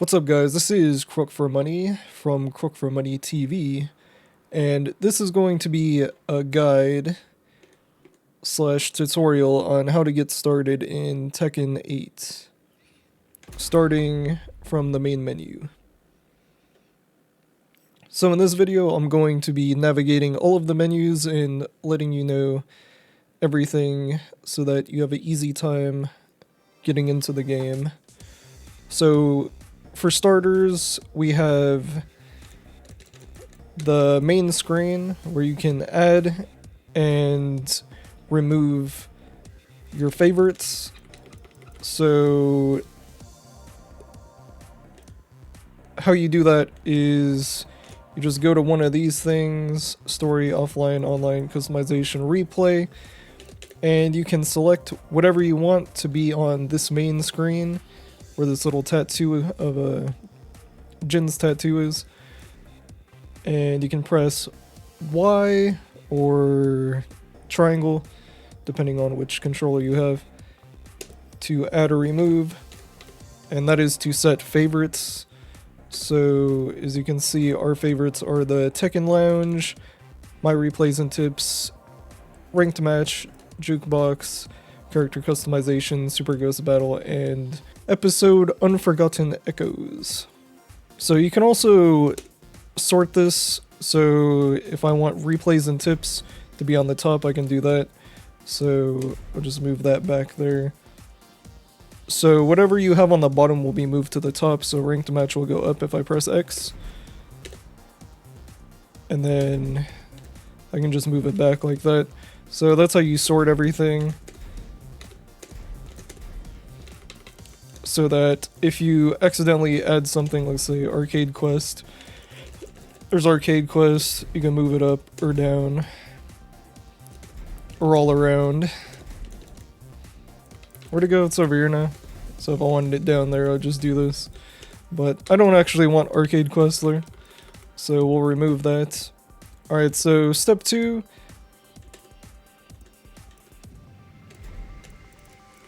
What's up, guys? This is Crook for Money from Crook for Money TV, and this is going to be a guide slash tutorial on how to get started in Tekken 8, starting from the main menu. So in this video, I'm going to be navigating all of the menus and letting you know everything so that you have an easy time getting into the game. So for starters, we have the main screen where you can add and remove your favorites. So how you do that is you just go to one of these things, story, offline, online, customization, replay, and you can select whatever you want to be on this main screen where this little tattoo of Jin's tattoo is, and you can press Y or triangle depending on which controller you have to add or remove, and that is to set favorites. So as you can see, our favorites are the Tekken Lounge, My Replays and Tips, Ranked Match, Jukebox, Character Customization, Super Ghost Battle, and Episode Unforgotten Echoes. So you can also sort this, so if I want Replays and Tips to be on the top, I can do that. So I'll just move that back there. So whatever you have on the bottom will be moved to the top, so Ranked Match will go up if I press X. And then I can just move it back like that. So that's how you sort everything, so that if you accidentally add something, let's say Arcade Quest, there's Arcade Quest, you can move it up or down, or all around. Where'd it go? It's over here now. So if I wanted it down there, I'll just do this. But I don't actually want Arcade Quest there, so we'll remove that. Alright, so step 2.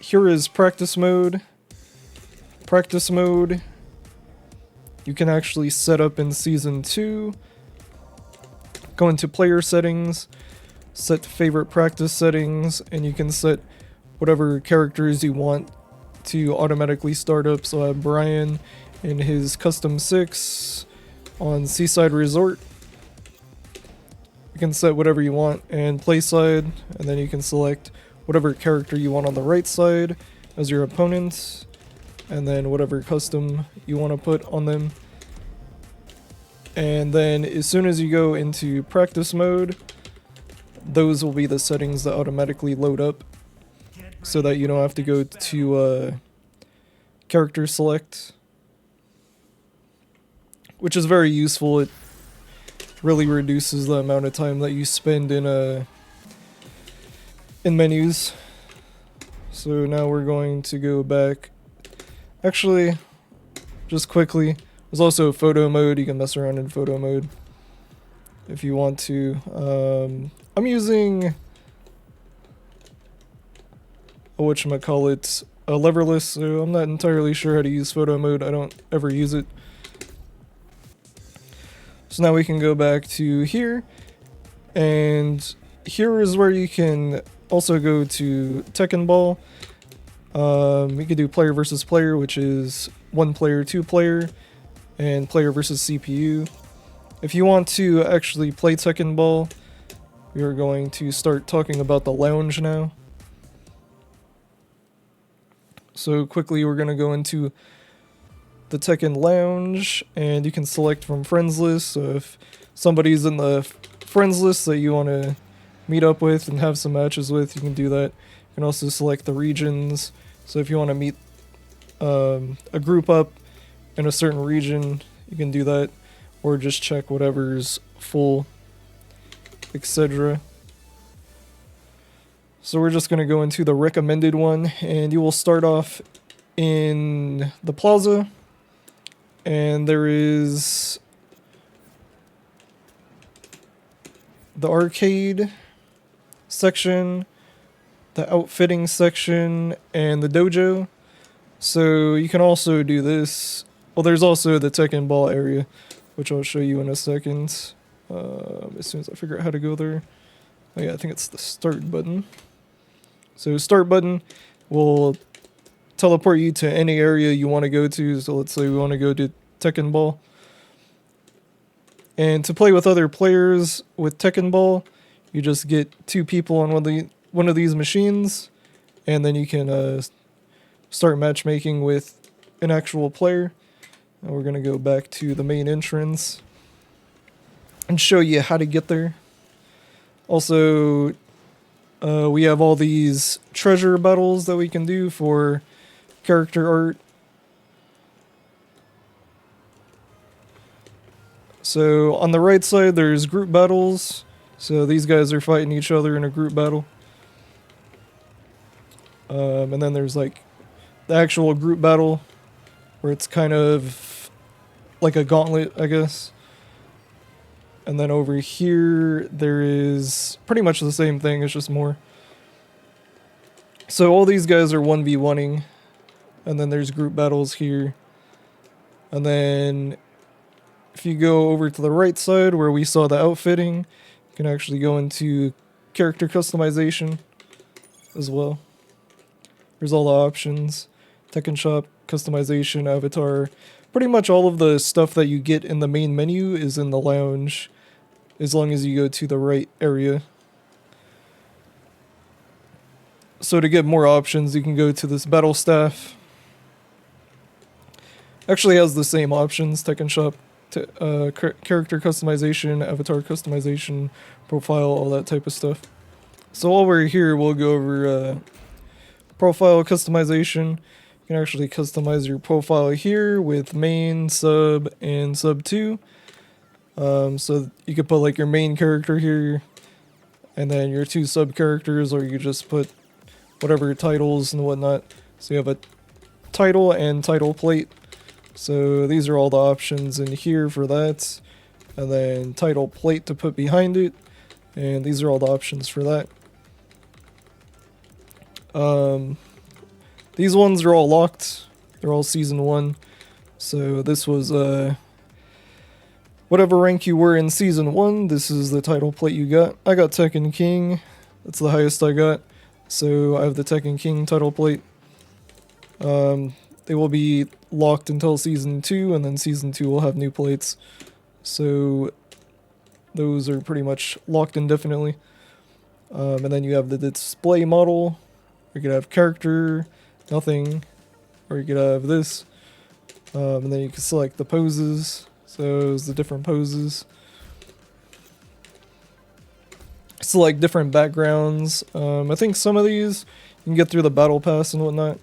Here is practice mode. Practice mode you can actually set up in Season 2. Go into player settings, set favorite practice settings, and you can set whatever characters you want to automatically start up. So I have Brian in his custom 6 on Seaside Resort. You can set whatever you want, and play side, and then you can select whatever character you want on the right side as your opponent, and then whatever custom you want to put on them. And then as soon as you go into practice mode, those will be the settings that automatically load up, so that you don't have to go to character select, which is very useful. It really reduces the amount of time that you spend in menus. So now we're going to go back. Actually, just quickly, there's also photo mode. You can mess around in photo mode if you want to. I'm using whatchamacallit, a leverless, so I'm not entirely sure how to use photo mode. I don't ever use it. So now we can go back to here, and here is where you can also go to Tekken Ball. We could do player versus player, which is 1 player, 2 player, and player versus CPU. If you want to actually play Tekken Ball, we are going to start talking about the lounge now. So quickly, we're going to go into the Tekken Lounge, and you can select from friends list. So if somebody's in the friends list that you want to meet up with and have some matches with, you can do that. You can also select the regions. So if you want to meet a group up in a certain region, you can do that, or just check whatever's full, etc. So we're just going to go into the recommended one, and you will start off in the plaza, and there is the arcade section, the outfitting section, and the dojo. So you can also do this Well, there's also the Tekken Ball area, which I'll show you in a second. As soon as I figure out how to go there. Oh yeah, I think it's the start button. So start button will teleport you to any area you want to go to. So let's say we want to go to Tekken Ball. And to play with other players with Tekken Ball, you just get 2 people on one of these machines, and then you can start matchmaking with an actual player. And we're going to go back to the main entrance and show you how to get there. Also, we have all these treasure battles that we can do for character art. So on the right side, there's group battles. So these guys are fighting each other in a group battle. And then there's like the actual group battle, where it's kind of like a gauntlet, I guess. And then over here, there is pretty much the same thing, it's just more. So all these guys are 1v1ing. And then there's group battles here. And then if you go over to the right side where we saw the outfitting, you can actually go into character customization as well. There's all the options. Tekken Shop, customization, avatar. Pretty much all of the stuff that you get in the main menu is in the lounge, as long as you go to the right area. So to get more options, you can go to this battle staff. Actually has the same options, Tekken Shop, character customization, avatar customization, profile, all that type of stuff. So while we're here, we'll go over profile customization. You can actually customize your profile here with main, sub, and sub 2. So you could put like your main character here, and then your 2 sub characters, or you could just put whatever titles and whatnot. So you have a title and title plate. So these are all the options in here for that. And then title plate to put behind it. And these are all the options for that. These ones are all locked. They're all season 1. So this was whatever rank you were in season 1, this is the title plate you got. I got Tekken King. That's the highest I got. So I have the Tekken King title plate. They will be locked until season 2, and then season 2 will have new plates. So those are pretty much locked indefinitely. And then you have the display model. You could have character, nothing, or you could have this. And then you can select the poses. So it's the different poses. Select different backgrounds. I think some of these you can get through the battle pass and whatnot.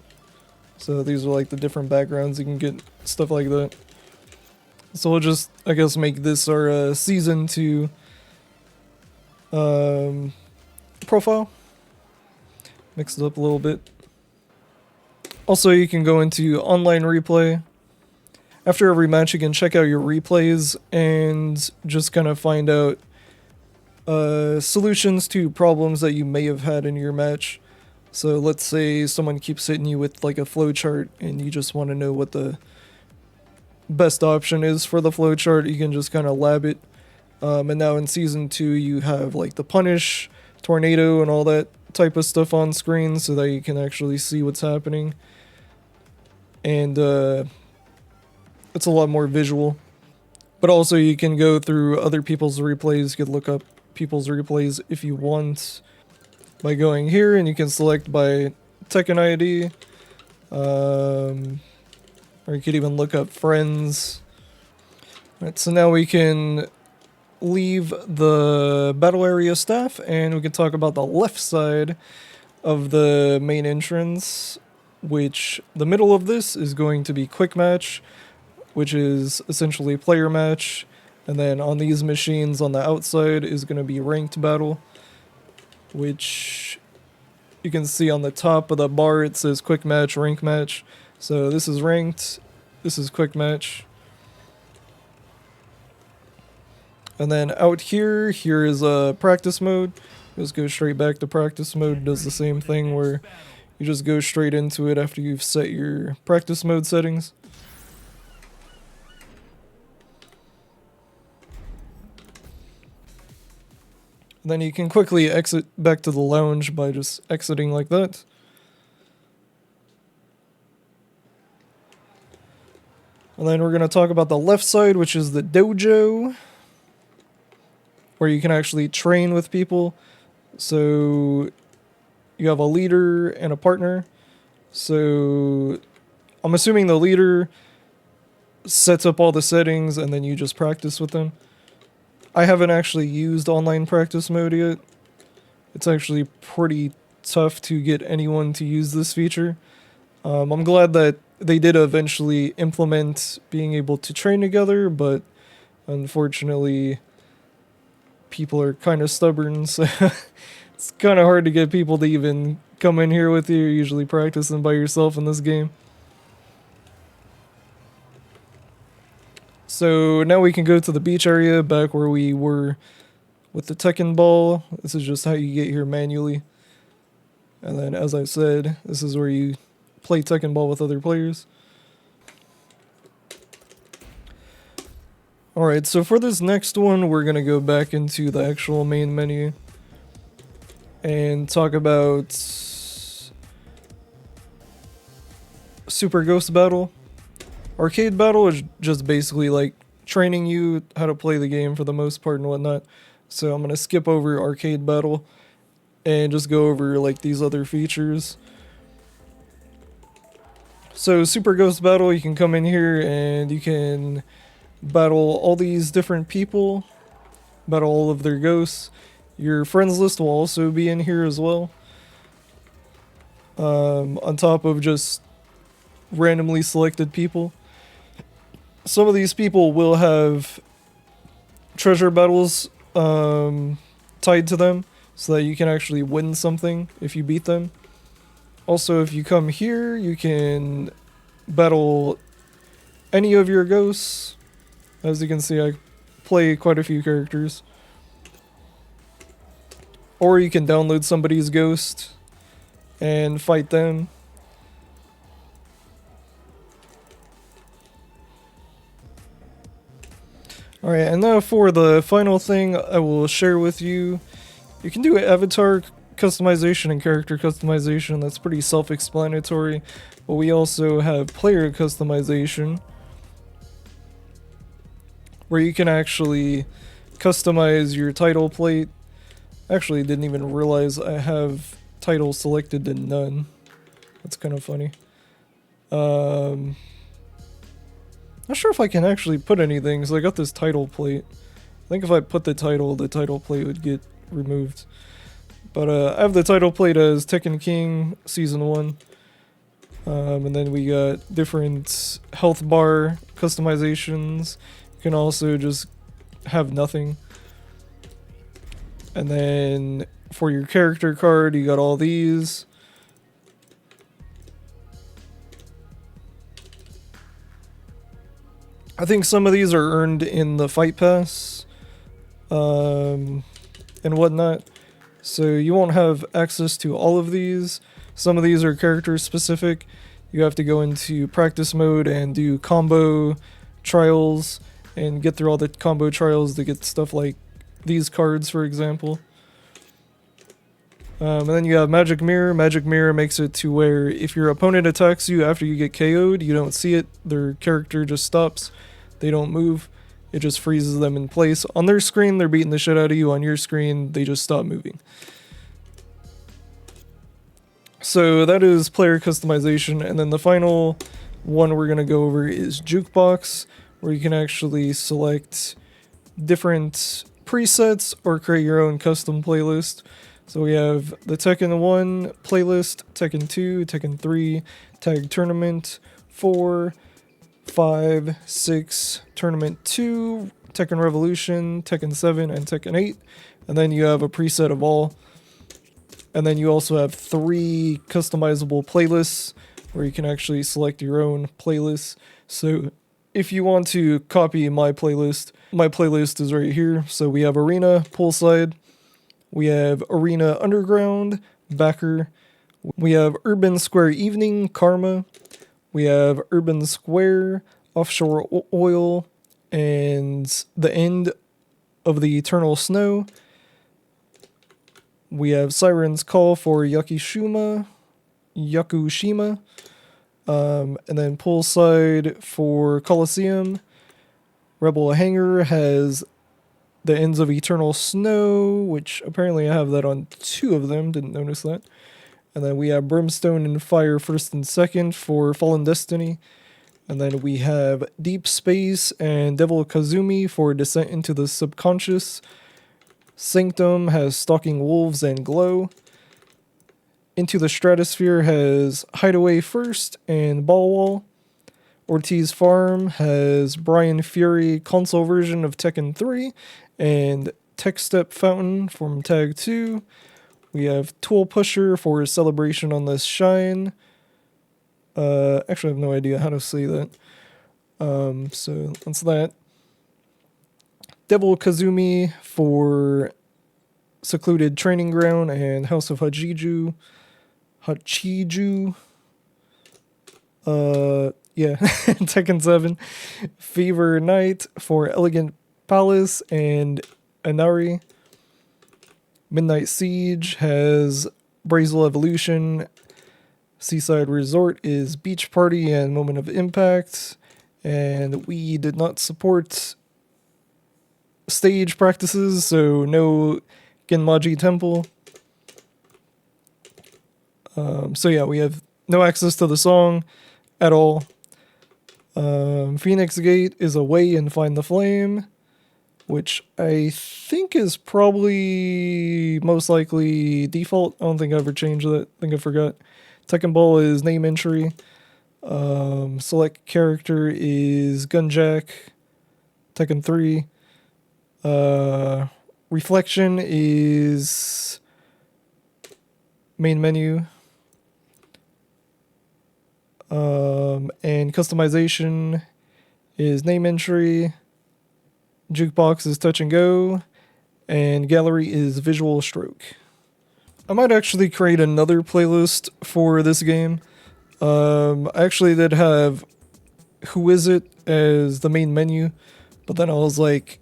So these are like the different backgrounds you can get, stuff like that. So we'll just, I guess, make this our season 2 profile. Mix it up a little bit. Also, you can go into online replay. After every match, you can check out your replays and just kind of find out solutions to problems that you may have had in your match. So let's say someone keeps hitting you with like a flowchart and you just want to know what the best option is for the flowchart. You can just kind of lab it. And now in season 2 you have like the punish, tornado, and all that type of stuff on screen so that you can actually see what's happening. And it's a lot more visual. But also you can go through other people's replays. You can look up people's replays if you want by going here, and you can select by Tekken ID. Or you could even look up friends. Alright, so now we can leave the battle area staff and we can talk about the left side of the main entrance, which the middle of this is going to be quick match, which is essentially player match, and then on these machines on the outside is going to be ranked battle, which you can see on the top of the bar it says quick match, rank match. So this is ranked, this is quick match. And then out here is a practice mode. Just go straight back to practice mode. It does the same thing where you just go straight into it after you've set your practice mode settings. And then you can quickly exit back to the lounge by just exiting like that. And then we're going to talk about the left side, which is the dojo, where you can actually train with people. So you have a leader and a partner. So I'm assuming the leader sets up all the settings and then you just practice with them. I haven't actually used online practice mode yet. It's actually pretty tough to get anyone to use this feature. I'm glad that they did eventually implement being able to train together, but unfortunately people are kind of stubborn, so it's kind of hard to get people to even come in here with you. You're usually practicing by yourself in this game. So now we can go to the beach area back where we were with the Tekken Ball. This is just how you get here manually. And then, as I said, this is where you play Tekken Ball with other players. Alright, so for this next one, we're going to go back into the actual main menu and talk about Super Ghost Battle. Arcade Battle is just basically like training you how to play the game for the most part and whatnot. So I'm going to skip over Arcade Battle and just go over like these other features. So Super Ghost Battle, you can come in here and you can battle all these different people, battle all of their ghosts. Your friends list will also be in here as well. On top of just randomly selected people. Some of these people will have treasure battles tied to them so that you can actually win something if you beat them. Also, if you come here, you can battle any of your ghosts. As you can see, I play quite a few characters. Or you can download somebody's ghost and fight them. Alright, and now for the final thing I will share with you. You can do avatar customization and character customization. That's pretty self-explanatory. But we also have player customization, where you can actually customize your title plate. Actually, didn't even realize I have title selected to none. That's kind of funny. Not sure if I can actually put anything, so I got this title plate. I think if I put the title plate would get removed. But I have the title plate as Tekken King Season 1. And then we got different health bar customizations. You can also just have nothing. And then for your character card, you got all these. I think some of these are earned in the Fight Pass and whatnot. So you won't have access to all of these. Some of these are character specific. You have to go into practice mode and do combo trials and get through all the combo trials to get stuff like these cards, for example. And then you have Magic Mirror. Magic Mirror makes it to where if your opponent attacks you after you get KO'd, you don't see it. Their character just stops. They don't move. It just freezes them in place. On their screen, they're beating the shit out of you. On your screen, they just stop moving. So that is player customization. And then the final one we're going to go over is Jukebox, where you can actually select different presets or create your own custom playlist. So we have the Tekken 1 playlist, Tekken 2, Tekken 3, Tag Tournament, 4, 5, 6, Tournament 2, Tekken Revolution, Tekken 7, and Tekken 8. And then you have a preset of all. And then you also have 3 customizable playlists where you can actually select your own playlists. So if you want to copy my playlist is right here. So we have Arena, Poolside. We have Arena Underground, Backer. We have Urban Square Evening, Karma. We have Urban Square, Offshore Oil, and The End of the Eternal Snow. We have Siren's Call for Yakushima. And then Poolside for Coliseum. Rebel Hangar has the Ends of Eternal Snow, which apparently I have that on 2 of them, didn't notice that. And then we have Brimstone and Fire First and Second for Fallen Destiny. And then we have Deep Space and Devil Kazumi for Descent into the Subconscious. Sanctum has Stalking Wolves and Glow. Into the Stratosphere has Hideaway First and Ball Wall. Ortiz Farm has Brian Fury console version of Tekken 3 and Tech Step Fountain from Tag 2. We have Tool Pusher for Celebration on this Shine. Actually, I have no idea how to say that. So that's that. Devil Kazumi for Secluded Training Ground and House of Hachiju. Yeah, Tekken 7. Fever Knight for Elegant Palace and Inari. Midnight Siege has Brazel Evolution. Seaside Resort is Beach Party and Moment of Impact. And we did not support stage practices, so no Genmaji Temple. So yeah, we have no access to the song at all. Phoenix Gate is Away and Find the Flame, which I think is probably most likely default. I don't think I ever changed that. I think I forgot. Tekken Ball is Name Entry. Select Character is Gunjack. Tekken 3. Reflection is Main Menu. And Customization is Name Entry. Jukebox is Touch and Go. And Gallery is Visual Stroke. I might actually create another playlist for this game. I actually did have Who Is It as the main menu, but then I was like,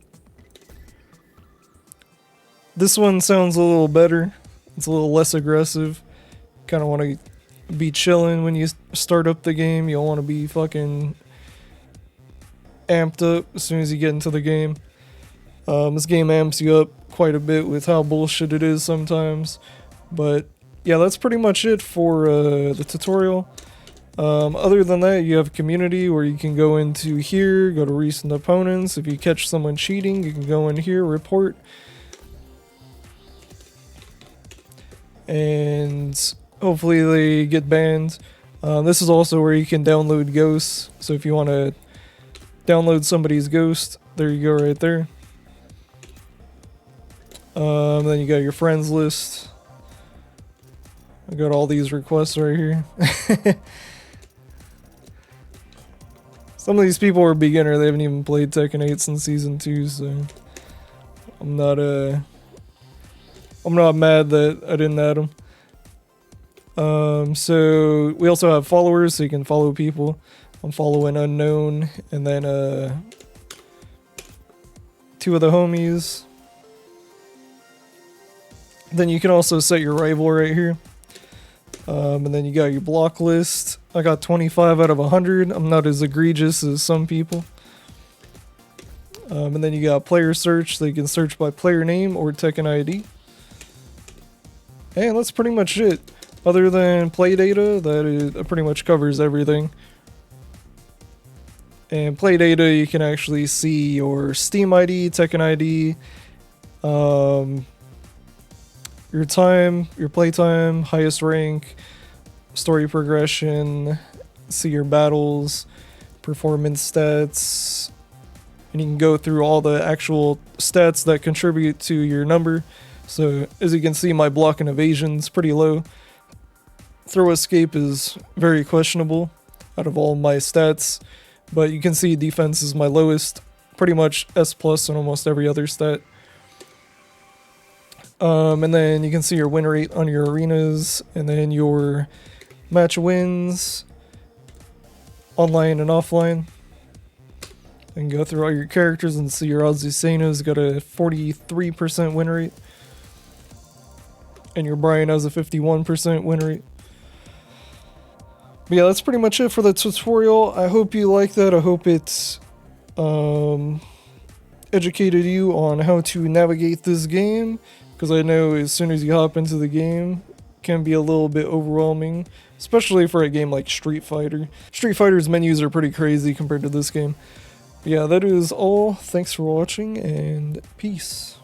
this one sounds a little better. It's a little less aggressive. Kind of want to be chilling when you start up the game. You don't want to be fucking amped up as soon as you get into the game. This game amps you up quite a bit with how bullshit it is sometimes. But yeah, that's pretty much it for the tutorial. Other than that, you have community where you can go into here, go to recent opponents. If you catch someone cheating, you can go in here, report. And hopefully they get banned. This is also where you can download ghosts. So if you want to download somebody's ghost, there you go right there. Then you got your friends list. I got all these requests right here. Some of these people are beginner. They haven't even played Tekken 8 since Season 2, so I'm not mad that I didn't add them. So we also have followers, so you can follow people. I'm following Unknown, and then 2 of the homies. Then you can also set your rival right here. And then you got your block list. I got 25 out of 100. I'm not as egregious as some people. And then you got player search, so you can search by player name or Tekken ID. And that's pretty much it. Other than play data, that pretty much covers everything. And play data, you can actually see your Steam ID, Tekken ID, your time, your playtime, highest rank, story progression, see your battles, performance stats, and you can go through all the actual stats that contribute to your number. So as you can see, my block and evasion is pretty low. Throw escape is very questionable out of all my stats, but you can see defense is my lowest, pretty much S+ on almost every other stat. And then you can see your win rate on your arenas, and then your match wins, online and offline. You can go through all your characters and see your Azucena's got a 43% win rate. and your Brian has a 51% win rate. But yeah, that's pretty much it for the tutorial. I hope you like that. I hope it's educated you on how to navigate this game, because I know as soon as you hop into the game, it can be a little bit overwhelming, especially for a game like Street Fighter. Street Fighter's menus are pretty crazy compared to this game. But yeah, that is all. Thanks for watching, and peace.